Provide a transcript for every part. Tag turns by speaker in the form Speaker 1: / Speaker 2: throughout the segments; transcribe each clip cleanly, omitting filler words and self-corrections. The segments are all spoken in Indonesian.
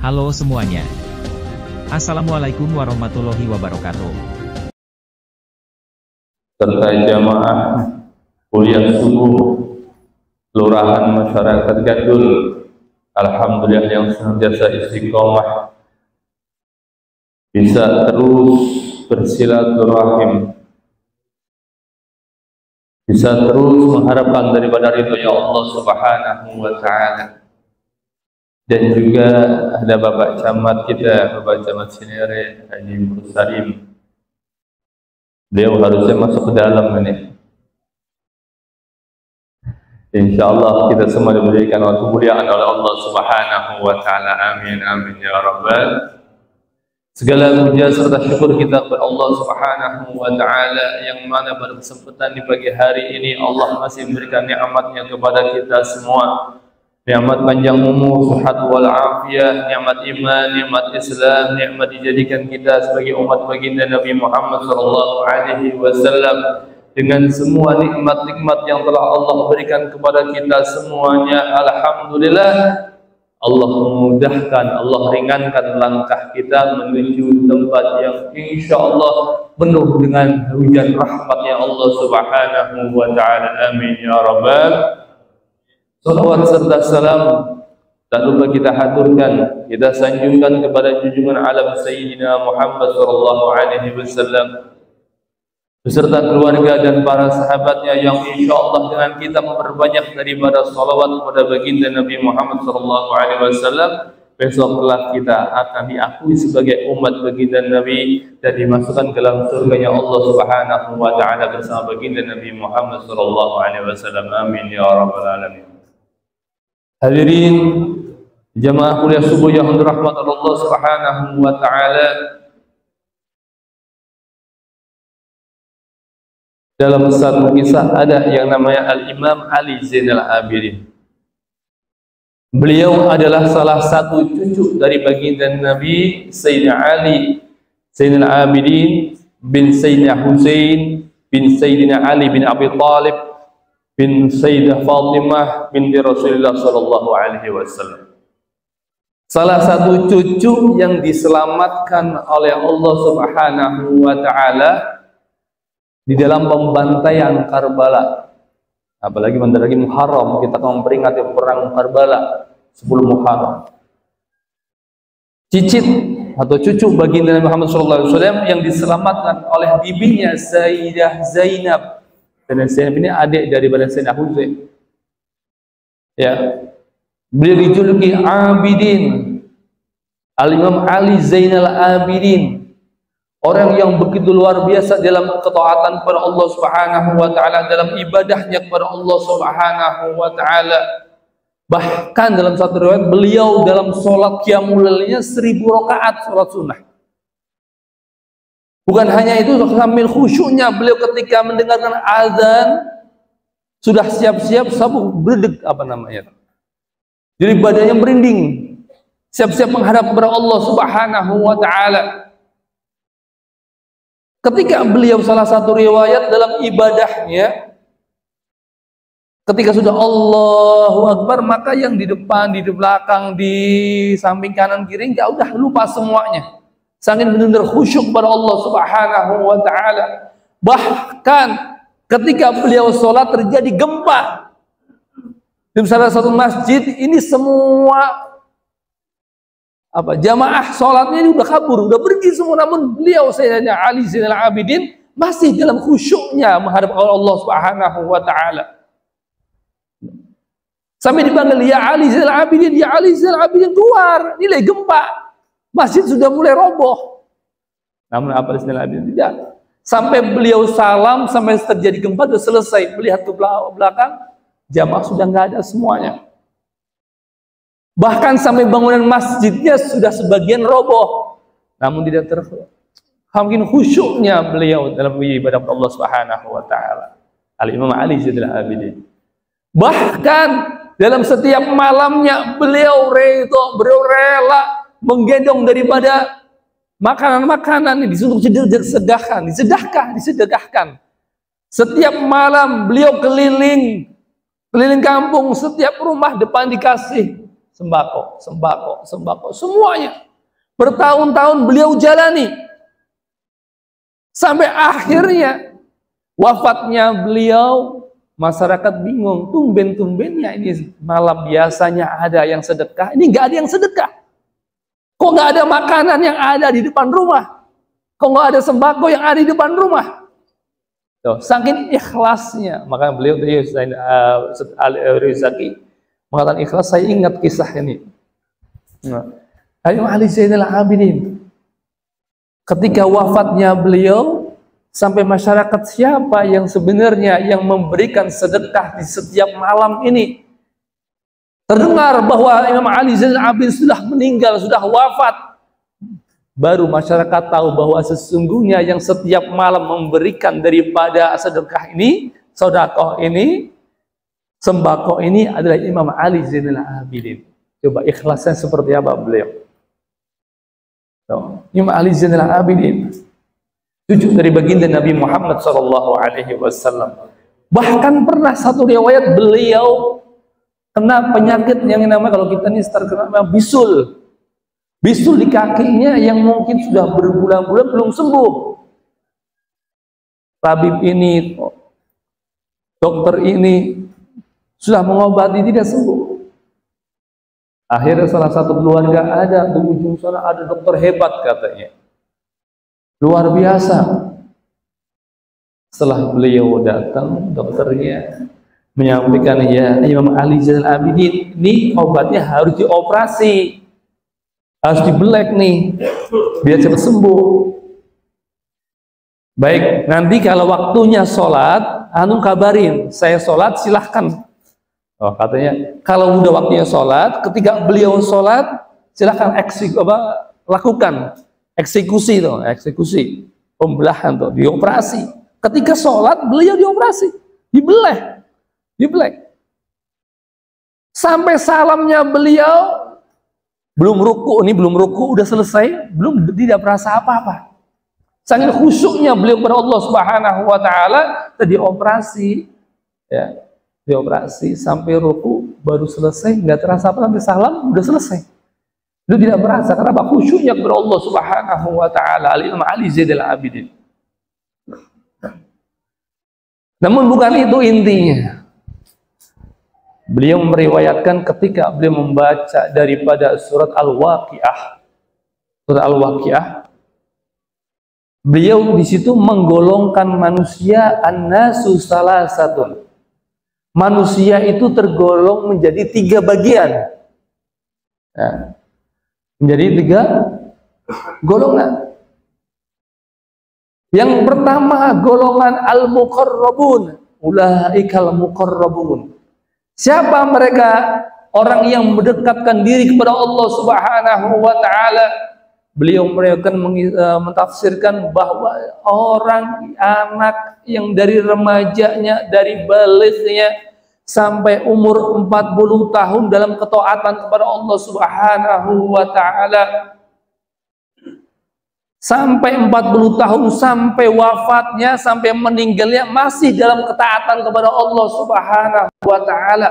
Speaker 1: Halo semuanya. Assalamualaikum warahmatullahi wabarakatuh.
Speaker 2: Serta jamaah kuliah subuh Kelurahan Masyarakat Gandul, alhamdulillah yang senantiasa istiqomah bisa terus bersilaturahim, bisa terus mengharapkan daripada ridhonya Allah Subhanahu wa Ta'ala. Dan juga ada Bapak Camat kita, Bapak Camat Cinere, Haji Musarim. Beliau harusnya masuk ke dalam ini. InsyaAllah kita semua diberikan kemuliaan oleh Allah Subhanahu wa Ta'ala. Amin, amin ya Rabbal. Segala puja serta syukur kita kepada Allah Subhanahu wa Ta'ala, yang mana pada kesempatan di pagi hari ini Allah masih memberikan nikmatnya kepada kita semua. Nikmat panjang umur, sehat wal afiyah, nikmat iman, nikmat Islam, nikmat dijadikan kita sebagai umat baginda Nabi Muhammad sallallahu alaihi wasallam, dengan semua nikmat-nikmat yang telah Allah berikan kepada kita semuanya. Alhamdulillah, Allah memudahkan, Allah ringankan langkah kita menuju tempat yang insyaallah penuh dengan hujan rahmatnya Allah Subhanahu wa Ta'ala. Amin ya Rabbal. Salawat serta salam tak lupa kita haturkan, kita sanjungkan kepada junjungan alam Sayyidina Muhammad sallallahu alaihi wasallam beserta keluarga dan para sahabatnya, yang insyaallah dengan kita memperbanyak daripada salawat kepada baginda Nabi Muhammad sallallahu alaihi wasallam, besok kelak kita akan diakui sebagai umat baginda Nabi dan dimasukkan ke dalam surganya Allah Subhanahu wa Ta'ala bersama baginda Nabi Muhammad sallallahu alaihi wasallam. Amin ya rabbal alamin. Hadirin jamaah kuliah subuh yang dirahmati Allah Subhanahu wa Ta'ala, dalam satu kisah ada yang namanya Al-Imam Ali Zainal Abidin. Beliau adalah salah satu cucu dari baginda Nabi Sayyidina Ali Zainal Abidin bin Sayyidina Husain bin Sayyidina Ali bin Abi Talib bin Sayyidah Fatimah binti Rasulullah sallallahu alaihi wasallam. Salah satu cucu yang diselamatkan oleh Allah Subhanahu wa Ta'ala di dalam pembantaian Karbala. Apalagi bentar lagi Muharram, kita akan memperingati perang Karbala 10 Muharram. Cicit atau cucu baginda Nabi Muhammad sallallahu alaihi wasallam yang diselamatkan oleh bibinya Sayyidah Zainab. Dan Zainab ini adik daripada Sayyidina Husain. Ya. Beliau dijuluki Abidin. Al-Imam Ali Zainal Abidin. Orang yang begitu luar biasa dalam ketaatan kepada Allah Subhanahu wa Ta'ala, dalam ibadahnya kepada Allah Subhanahu wa Ta'ala. Bahkan dalam satu riwayat beliau dalam sholat qiyamul lailnya 1000 rakaat sholat sunnah. Bukan hanya itu, sambil khusyuknya beliau ketika mendengarkan azan sudah siap-siap sabu berdek apa namanya. Jadi badannya merinding, siap-siap menghadap kepada Allah Subhanahu wa Ta'ala. Ketika beliau salah satu riwayat dalam ibadahnya, ketika sudah Allahu Akbar, maka yang di depan, di belakang, di samping kanan kiri ya udah lupa semuanya. Saking benar-benar khusyuk kepada Allah Subhanahu wa Ta'ala. Bahkan ketika beliau sholat terjadi gempa di salah satu masjid, ini semua jamaah sholatnya ini udah kabur, udah pergi semua, namun beliau Sayyidina Ali Zainal Abidin masih dalam khusyuknya menghadap Allah Subhanahu wa Ta'ala. Sampai dipanggil, ya Ali Zainal Abidin, ya Ali Zainal Abidin, keluar, nilai gempa. Masjid sudah mulai roboh. Namun apa Zainal Abidin tidak. Sampai beliau salam, sampai terjadi gempa sudah selesai. Melihat ke belakang, jamaah sudah nggak ada semuanya. Bahkan sampai bangunan masjidnya sudah sebagian roboh. Namun tidak mungkin khusyuknya beliau dalam ibadah Allah Subhanahu wa Ta'ala. Al-Imam Ali Zainal Abidin. Bahkan dalam setiap malamnya beliau rela menggendong daripada makanan-makanan ini untuk disedekahkan. Setiap malam beliau keliling kampung, setiap rumah depan dikasih sembako, semuanya. Bertahun-tahun beliau jalani. Sampai akhirnya wafatnya beliau, masyarakat bingung, tumben-tumbennya ini malam biasanya ada yang sedekah, ini nggak ada yang sedekah. Kok nggak ada makanan yang ada di depan rumah? Kok nggak ada sembako yang ada di depan rumah? Tuh, saking ikhlasnya, maka beliau tadi Rizaki mengatakan ikhlas. Saya ingat kisah ini. Imam Ali Zainal Abidin, ketika wafatnya beliau, sampai masyarakat siapa yang sebenarnya yang memberikan sedekah di setiap malam ini, terdengar bahwa Imam Ali Zainal Abidin sudah meninggal, sudah wafat. Baru masyarakat tahu bahwa sesungguhnya yang setiap malam memberikan daripada sedekah ini, sedekah ini, sembako ini adalah Imam Ali Zainal Abidin. Coba ikhlasnya seperti apa beliau. Imam Ali Zainal Abidin, cucu dari baginda Nabi Muhammad SAW. Bahkan pernah satu riwayat beliau kena penyakit yang namanya, kalau kita ini terkena bisul. Bisul di kakinya yang mungkin sudah berbulan-bulan belum sembuh. Tabib ini, dokter ini sudah mengobati tidak sembuh. Akhirnya salah satu keluarga ada di ujung sana, ada dokter hebat katanya, luar biasa. Setelah beliau datang, dokternya menyampaikan, ya Imam Ali Zainal Abidin, ini obatnya harus dioperasi, harus dibelek nih biar cepat sembuh. Baik, nanti kalau waktunya sholat, kabarin saya sholat, silahkan. Oh, katanya kalau udah waktunya sholat, ketika beliau sholat, silahkan lakukan eksekusi tuh, eksekusi pembelahan tuh, dioperasi. Ketika sholat beliau dioperasi, dibelek. Sampai salamnya beliau belum ruku udah selesai, tidak merasa apa-apa. Saking khusyuknya beliau kepada Allah Subhanahu wa taala, tadi operasi ya, dioperasi sampai ruku baru selesai, nggak terasa apa, sampai salam udah selesai. Itu tidak merasa, karena khusyuknya kepada Allah Subhanahu wa taala. Imam Ali Zainal Abidin. Namun bukan itu intinya. Beliau meriwayatkan ketika beliau membaca daripada surat Al-Waqiah, beliau di situ menggolongkan manusia an-nasu salasatun. Manusia itu tergolong menjadi 3 bagian. Nah, menjadi 3 golongan. Yang pertama golongan al-muqarrabun, ulaikal muqarrabun. Siapa mereka? Orang yang mendekatkan diri kepada Allah Subhanahu wa taala. Beliau mereka mentafsirkan bahwa orang, anak yang dari remajanya, dari balighnya sampai umur 40 tahun dalam ketaatan kepada Allah Subhanahu wa taala, sampai 40 tahun, sampai wafatnya, sampai meninggalnya masih dalam ketaatan kepada Allah Subhanahu wa taala,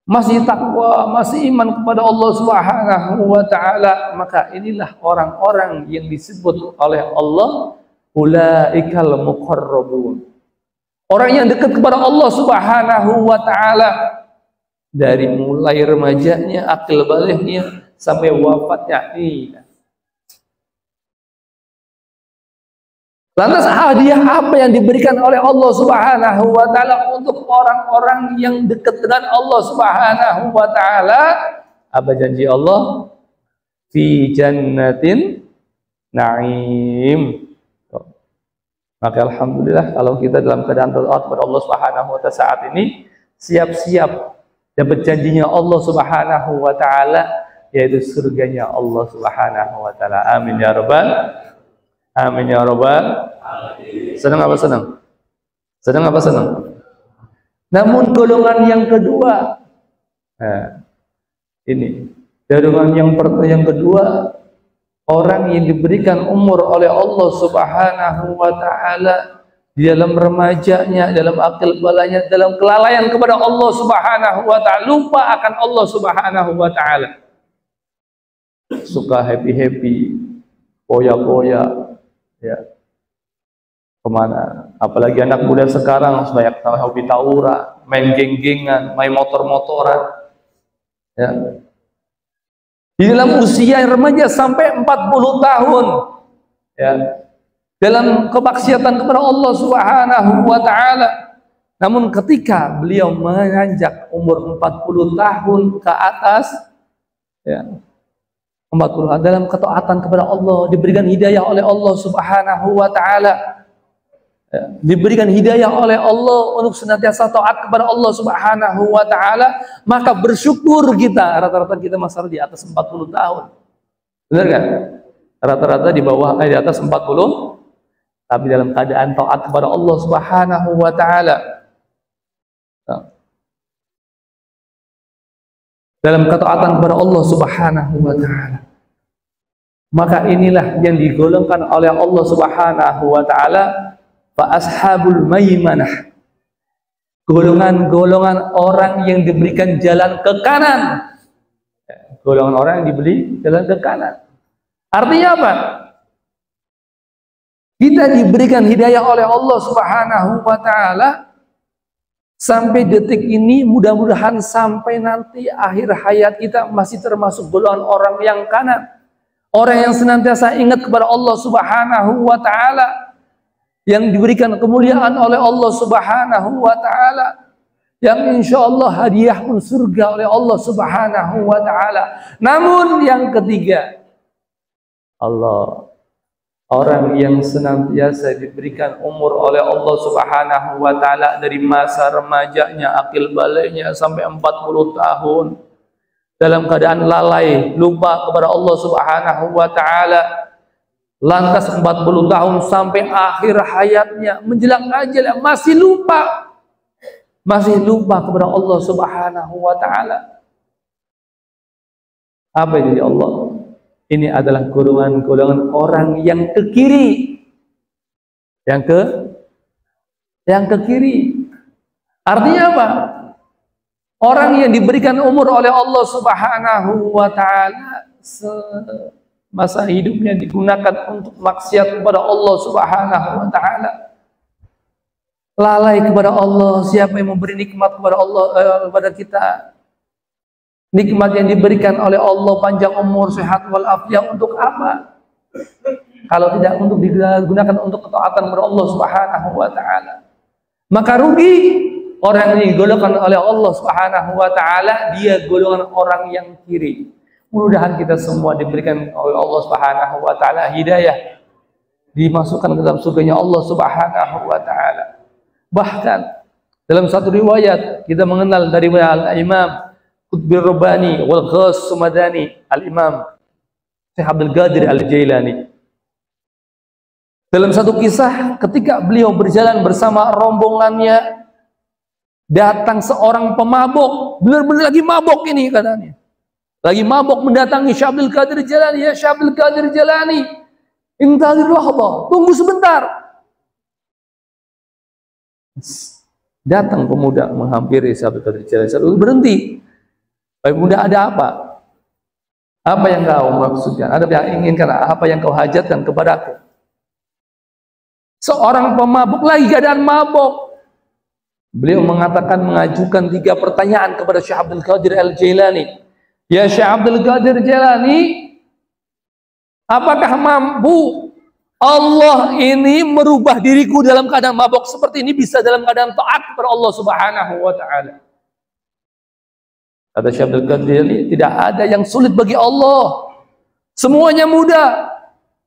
Speaker 2: masih takwa, masih iman kepada Allah Subhanahu wa taala, maka inilah orang-orang yang disebut oleh Allah ulaikal muqarrabun. Orang yang dekat kepada Allah Subhanahu wa taala dari mulai remajanya, akil balighnya sampai wafatnya. Lantas hadiah apa yang diberikan oleh Allah Subhanahu wa taala untuk orang-orang yang dekat dengan Allah Subhanahu wa taala? Apa janji Allah? Fi jannatin na'im. Maka alhamdulillah kalau kita dalam keadaan taat kepada Allah Subhanahu wa taala saat ini, siap-siap dapat janjinya Allah Subhanahu wa taala, yaitu surganya Allah Subhanahu wa taala. Amin ya rabbal amin ya rabbal. Senang apa senang? Senang apa senang? Namun golongan yang kedua, ini golongan yang kedua, orang yang diberikan umur oleh Allah Subhanahu wa taala di dalam remajanya, dalam akil balanya, dalam kelalaian kepada Allah Subhanahu wa ta'ala, lupa akan Allah Subhanahu wa ta'ala. Suka happy-happy, poya-poya, ya. Kemana? Apalagi anak muda sekarang banyak hobi tawuran, main geng-gengan, main motor-motoran, ya. Di dalam usia remaja sampai 40 tahun, ya, dalam kemaksiatan kepada Allah Subhanahu wa ta'ala. Namun ketika beliau menanjak umur 40 tahun ke atas, ya, 40 dalam ketaatan kepada Allah, diberikan hidayah oleh Allah Subhanahu wa ta'ala, ya, diberikan hidayah oleh Allah untuk senantiasa taat kepada Allah Subhanahu wa ta'ala, maka bersyukur kita. Rata-rata kita masih di atas 40 tahun, benar kan? Rata-rata di bawah, di atas 40, tapi dalam keadaan taat kepada Allah Subhanahu wa ta'ala, dalam ketaatan kepada Allah Subhanahu wa ta'ala. Maka inilah yang digolongkan oleh Allah Subhanahu wa ta'ala fa ashabul maimanah, golongan-golongan orang yang diberikan jalan ke kanan. Golongan orang yang diberi jalan ke kanan. Artinya apa? Kita diberikan hidayah oleh Allah Subhanahu wa ta'ala sampai detik ini, mudah-mudahan sampai nanti akhir hayat kita masih termasuk golongan orang yang kanan. Orang yang senantiasa ingat kepada Allah Subhanahu wa ta'ala, yang diberikan kemuliaan oleh Allah Subhanahu wa ta'ala, yang insya Allah hadiah pun surga oleh Allah Subhanahu wa ta'ala. Namun yang ketiga, Allah, orang yang senantiasa diberikan umur oleh Allah Subhanahu wa ta'ala dari masa remajanya, akil baliknya sampai 40 tahun dalam keadaan lalai, lupa kepada Allah Subhanahu wa ta'ala. Lantas 40 tahun sampai akhir hayatnya menjelang ajal masih lupa kepada Allah Subhanahu wa ta'ala. Apa jadi Allah? Ini adalah golongan-golongan orang yang ke kiri. Yang ke kiri. Artinya apa? Orang yang diberikan umur oleh Allah Subhanahu wa ta'ala masa hidupnya digunakan untuk maksiat kepada Allah Subhanahu wa ta'ala. Lalai kepada Allah. Siapa yang memberi nikmat kepada Allah, kepada kita? Nikmat yang diberikan oleh Allah, panjang umur, sehat walafiat, untuk apa? Kalau tidak untuk digunakan untuk ketaatan kepada Allah Subhanahu wa ta'ala. Maka rugi orang ini golongan oleh Allah Subhanahu wa ta'ala, dia golongan orang yang kiri. Mudah-mudahan kita semua diberikan oleh Allah Subhanahu wa ta'ala hidayah, dimasukkan ke dalam surganya Allah Subhanahu wa ta'ala. Bahkan dalam satu riwayat kita mengenal dari Al-Imam Qutbir Rabbani wal Ghas Sumadani, Al-Imam Syekh Abdul Qadir Al-Jailani. Dalam satu kisah ketika beliau berjalan bersama rombongannya, datang seorang pemabuk, benar-benar lagi mabuk ini katanya. Lagi mabuk mendatangi Syekh Abdul Qadir Jailani. Ya Syekh Abdul Qadir Jailani, intazir lahza, tunggu sebentar. Datang pemuda menghampiri Syekh Abdul Qadir Jailani, berhenti. Baik muda, ada apa? Apa yang kau maksudkan? Ada yang inginkan? Apa yang kau hajatkan kepadaku? Seorang pemabuk lagi keadaan mabuk. Beliau mengatakan, mengajukan 3 pertanyaan kepada Syekh Abdul Qadir Al-Jailani. Ya Syekh Abdul Qadir Jailani, apakah mampu Allah ini merubah diriku dalam keadaan mabuk seperti ini bisa dalam keadaan taat kepada Allah Subhanahu wa ta'ala? Kata Syekh Abdul Qadir, tidak ada yang sulit bagi Allah. Semuanya mudah.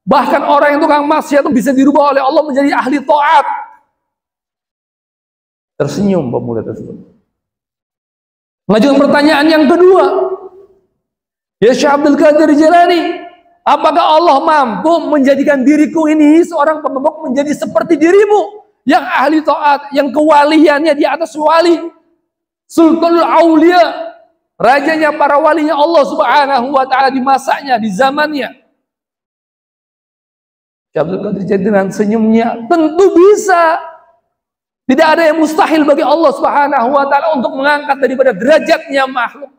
Speaker 2: Bahkan orang yang tukang maksiat itu bisa dirubah oleh Allah menjadi ahli taat. Tersenyum pemuda tersebut. Mengajukan pertanyaan yang kedua. Ya Syekh Abdul Qadir Jailani, apakah Allah mampu menjadikan diriku ini seorang pemabuk menjadi seperti dirimu yang ahli taat, yang kewaliannya di atas wali, Sultanul Aulia, rajanya para walinya Allah Subhanahu wa ta'ala di masanya, di zamannya. Syekh Abdul Qadir Jailani dengan senyumnya, tentu bisa. Tidak ada yang mustahil bagi Allah Subhanahu wa taala untuk mengangkat daripada derajatnya makhluk.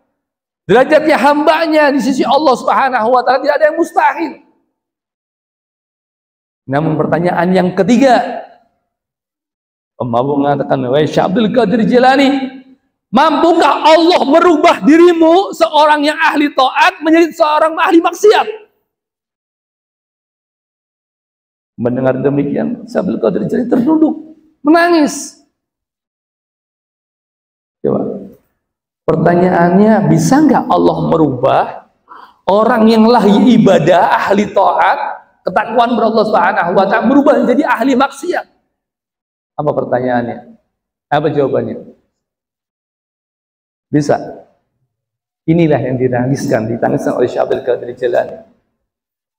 Speaker 2: Derajatnya hambanya di sisi Allah Subhanahu wa taala, tidak ada yang mustahil. Namun pertanyaan yang ketiga, pemabuk mengatakan, wahai Syekh Abdul Qadir Jilani, mampukah Allah merubah dirimu seorang yang ahli taat menjadi seorang ahli maksiat? Mendengar demikian, Syekh Abdul Qadir Jilani terduduk, menangis. Coba. Pertanyaannya, bisa nggak Allah merubah orang yang lahir ibadah, ahli taat, ketakwaan kepada Allah Subhanahu wa taala, berubah menjadi ahli maksiat? Apa pertanyaannya? Apa jawabannya? Bisa. Inilah yang ditangiskan oleh Syekh Abdul Qadir Jilani.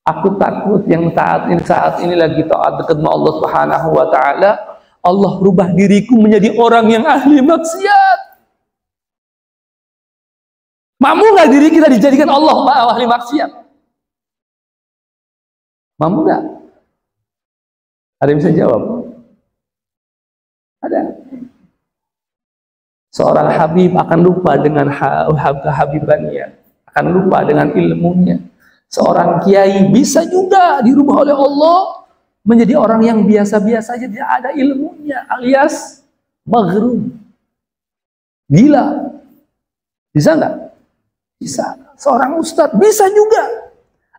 Speaker 2: Aku takut yang saat ini lagi taat dekat sama Allah Subhanahu wa taala, Allah rubah diriku menjadi orang yang ahli maksiat. Mampu nggak diri kita dijadikan Allah ahli maksiat? Mampu nggak? Ada yang bisa jawab? Ada. Seorang Habib akan lupa dengan kehabibannya, akan lupa dengan ilmunya. Seorang kiai bisa juga dirubah oleh Allah menjadi orang yang biasa-biasa saja, tidak ada ilmunya, alias maghrur, gila. Bisa nggak? Bisa. Seorang ustadz bisa juga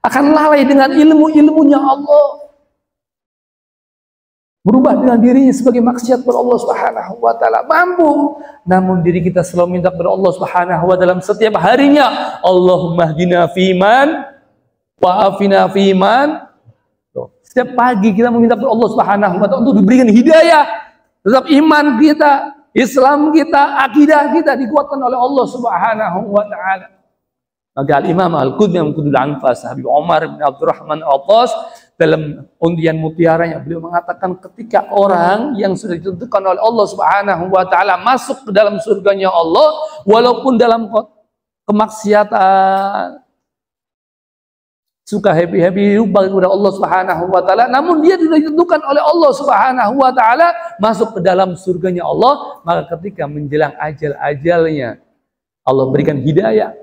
Speaker 2: akan lalai dengan ilmu-ilmunya Allah, berubah dengan dirinya sebagai maksiat kepada Allah Subhanahu wa taala. Mampu. Namun diri kita selalu minta kepada Allah Subhanahu wa taala setiap harinya, Allahumma hdina fiman wa afina fiman. Setiap pagi kita meminta kepada Allah Subhanahu wa taala untuk diberikan hidayah, tetap iman kita, Islam kita, akidah kita dikuatkan oleh Allah Subhanahu wa taala. Maka Al-Imam Al-Qudni Al-Qudul Anfas, Habib Umar bin Abdurrahman Al-Qas, dalam undian mutiaranya beliau mengatakan, ketika orang yang sudah ditentukan oleh Allah Subhanahu wa taala masuk ke dalam surganya Allah, walaupun dalam kemaksiatan, suka happy-happy lupa kepada Allah Subhanahu wa taala, namun dia sudah ditentukan oleh Allah Subhanahu wa taala masuk ke dalam surganya Allah, maka ketika menjelang ajalnya Allah berikan hidayah.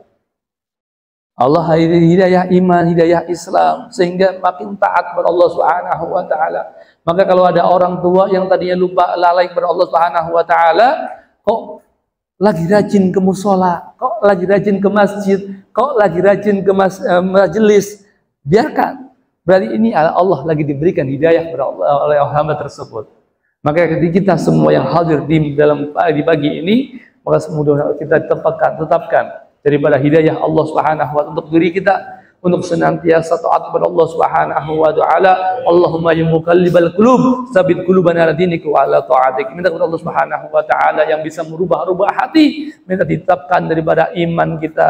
Speaker 2: Allah hidayah iman, hidayah Islam, sehingga makin taat kepada Allah Subhanahu wa taala. Maka kalau ada orang tua yang tadinya lupa, lalai kepada Allah Subhanahu wa taala, kok lagi rajin ke mushola, kok lagi rajin ke masjid, kok lagi rajin ke majelis, biarkan. Berarti ini Allah lagi diberikan hidayah kepada Allah oleh hamba tersebut. Maka ketika kita semua yang hadir di pagi ini, maka semoga kita tetapkan daripada hidayah Allah Subhanahu wa taala untuk diri kita, untuk senantiasa taat kepada Allah Subhanahu wa taala. Allahumma ya muqallibal qulub, tsabbit qulubana ala dinika wa ala ta'atik. Minta kepada Allah Subhanahu wa taala yang bisa merubah hati, minta ditetapkan daripada iman kita,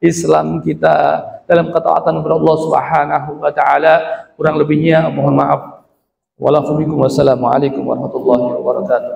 Speaker 2: Islam kita dalam ketaatan kepada Allah Subhanahu wa taala. Kurang lebihnya mohon maaf. Wassalamualaikum warahmatullahi wabarakatuh.